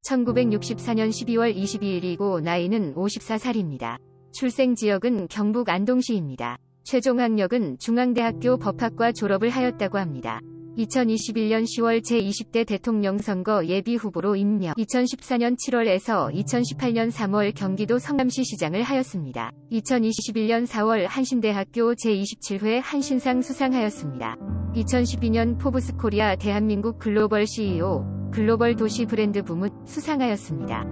1964년 12월 22일이고 나이는 54살입니다. 출생 지역은 경북 안동시입니다. 최종 학력은 중앙대학교 법학과 졸업을 하였다고 합니다. 2021년 10월 제20대 대통령 선거 예비 후보로 임명. 2014년 7월에서 2018년 3월 경기도 성남시 시장을 하였습니다. 2021년 4월 한신대학교 제27회 한신상 수상하였습니다. 2012년 포브스 코리아 대한민국 글로벌 CEO, 글로벌 도시 브랜드 부문 수상하였습니다.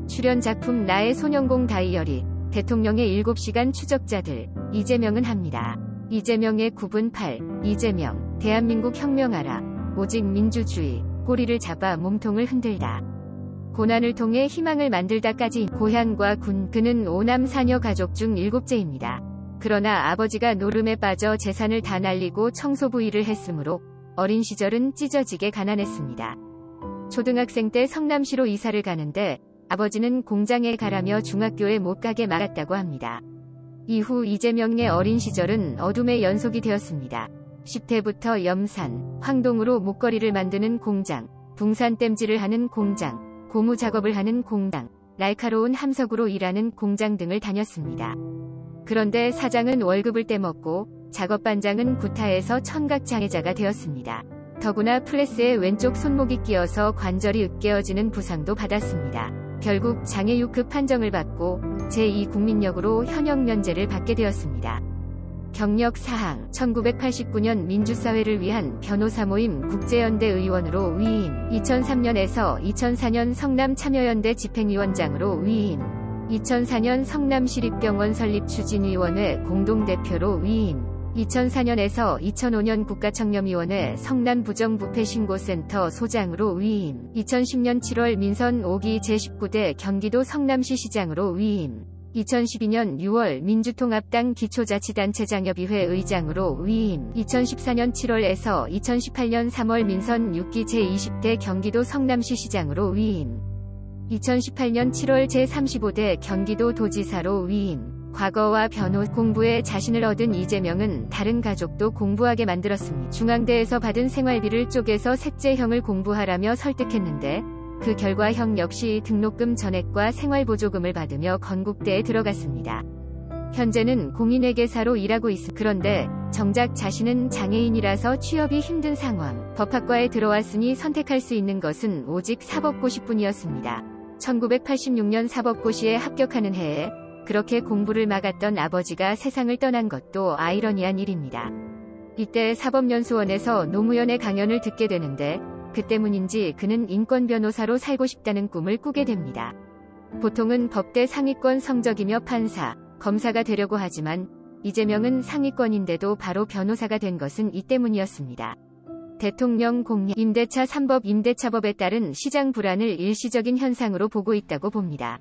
출연 작품 나의 소년공 다이어리, 대통령의 7시간 추적자들, 이재명은 합니다. 이재명의 9분 8, 이재명, 대한민국 혁명하라, 오직 민주주의, 꼬리를 잡아 몸통을 흔들다. 고난을 통해 희망을 만들다까지 고향과 군, 그는 5남 4녀 가족 중 7째입니다. 그러나 아버지가 노름에 빠져 재산을 다 날리고 청소부 일을 했으므로 어린 시절은 찢어지게 가난했습니다. 초등학생 때 성남시로 이사를 가는데 아버지는 공장에 가라며 중학교에 못 가게 막았다고 합니다. 이후 이재명의 어린 시절은 어둠의 연속이 되었습니다. 10대부터 염산, 황동으로 목걸이를 만드는 공장, 붕산땜질을 하는 공장, 고무 작업을 하는 공장, 날카로운 함석으로 일하는 공장 등을 다녔습니다. 그런데 사장은 월급을 떼먹고 작업반장은 구타해서 청각장애자가 되었습니다. 더구나 플래스에 왼쪽 손목이 끼어서 관절이 으깨어지는 부상도 받았습니다. 결국 장애 6급 판정을 받고 제2국민역으로 현역 면제를 받게 되었습니다. 경력 사항 1989년 민주사회를 위한 변호사 모임 국제연대 의원으로 위임, 2003년에서 2004년 성남 참여연대 집행위원장으로 위임, 2004년 성남시립병원 설립 추진위원회 공동대표로 위임, 2004년에서 2005년 국가청렴위원회 성남부정부패신고센터 소장으로 위임, 2010년 7월 민선 5기 제19대 경기도 성남시 시장으로 위임, 2012년 6월 민주통합당 기초자치단체장협의회 의장으로 위임, 2014년 7월에서 2018년 3월 민선 6기 제20대 경기도 성남시 시장으로 위임, 2018년 7월 제35대 경기도 도지사로 위임. 과거와 변호 공부에 자신을 얻은 이재명은 다른 가족도 공부하게 만들었습니다. 중앙대에서 받은 생활비를 쪼개서 셋째형을 공부하라며 설득했는데 그 결과 형 역시 등록금 전액과 생활보조금을 받으며 건국대에 들어갔습니다. 현재는 공인회계사로 일하고 있습니다. 그런데 정작 자신은 장애인이라서 취업이 힘든 상황. 법학과에 들어왔으니 선택할 수 있는 것은 오직 사법고시뿐이었습니다. 1986년 사법고시에 합격하는 해에 그렇게 공부를 막았던 아버지가 세상을 떠난 것도 아이러니한 일입니다. 이때 사법연수원에서 노무현의 강연을 듣게 되는데 그 때문인지 그는 인권 변호사로 살고 싶다는 꿈을 꾸게 됩니다. 보통은 법대 상위권 성적이며 판사, 검사가 되려고 하지만 이재명은 상위권인데도 바로 변호사가 된 것은 이 때문이었습니다. 대통령 공약, 임대차 3법 임대차법에 따른 시장 불안을 일시적인 현상으로 보고 있다고 봅니다.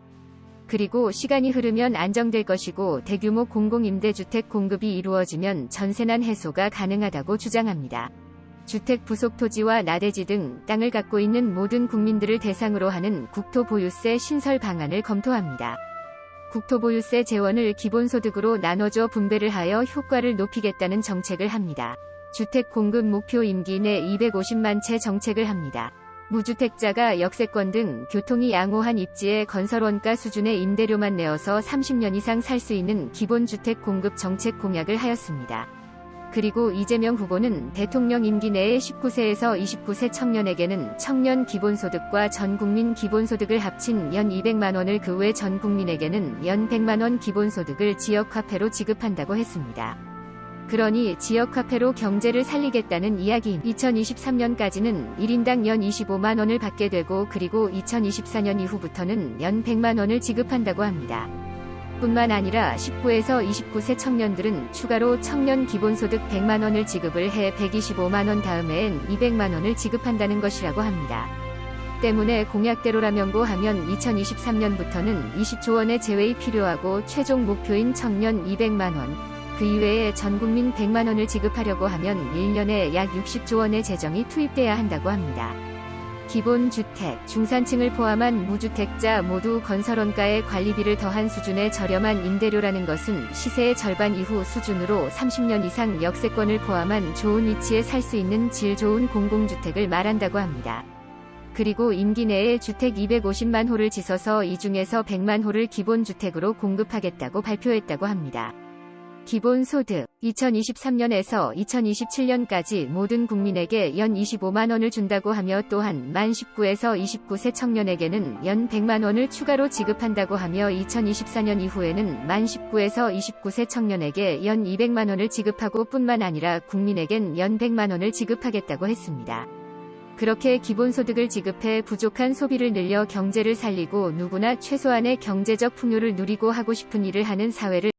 그리고 시간이 흐르면 안정될 것이고 대규모 공공임대주택 공급이 이루어지면 전세난 해소가 가능하다고 주장합니다. 주택 부속 토지와 나대지 등 땅을 갖고 있는 모든 국민들을 대상으로 하는 국토보유세 신설 방안을 검토합니다. 국토보유세 재원을 기본소득으로 나눠줘 분배를 하여 효과를 높이겠다는 정책을 합니다. 주택 공급 목표 임기 내 250만 채 정책을 합니다. 무주택자가 역세권 등 교통이 양호한 입지에 건설원가 수준의 임대료만 내어서 30년 이상 살 수 있는 기본주택 공급 정책 공약을 하였습니다. 그리고 이재명 후보는 대통령 임기 내에 19세에서 29세 청년에게는 청년 기본소득과 전국민 기본소득을 합친 연 200만원을 그 외 전국민에게는 연 100만원 기본소득을 지역화폐로 지급한다고 했습니다. 그러니 지역화폐로 경제를 살리겠다는 이야기. 2023년까지는 1인당 연 25만원을 받게 되고 그리고 2024년 이후부터는 연 100만원을 지급한다고 합니다. 뿐만 아니라 19에서 29세 청년들은 추가로 청년 기본소득 100만원을 지급을 해 125만원 다음해엔 200만원을 지급한다는 것이라고 합니다. 때문에 공약대로라면 고하면 2023년부터는 20조 원의 재회이 필요하고 최종 목표인 청년 200만원, 그 이외에 전국민 100만원을 지급하려고 하면 1년에 약 60조 원의 재정이 투입돼야 한다고 합니다. 기본주택, 중산층을 포함한 무주택자 모두 건설원가의 관리비를 더한 수준의 저렴한 임대료라는 것은 시세의 절반 이후 수준으로 30년 이상 역세권을 포함한 좋은 위치에 살 수 있는 질 좋은 공공주택을 말한다고 합니다. 그리고 임기 내에 주택 250만 호를 지서서 이 중에서 100만 호를 기본주택으로 공급하겠다고 발표했다고 합니다. 기본소득 2023년에서 2027년까지 모든 국민에게 연 25만 원을 준다고 하며 또한 만 19에서 29세 청년에게는 연 100만 원을 추가로 지급한다고 하며 2024년 이후에는 만 19에서 29세 청년에게 연 200만 원을 지급하고 뿐만 아니라 국민에겐 연 100만 원을 지급하겠다고 했습니다. 그렇게 기본소득을 지급해 부족한 소비를 늘려 경제를 살리고 누구나 최소한의 경제적 풍요를 누리고 하고 싶은 일을 하는 사회를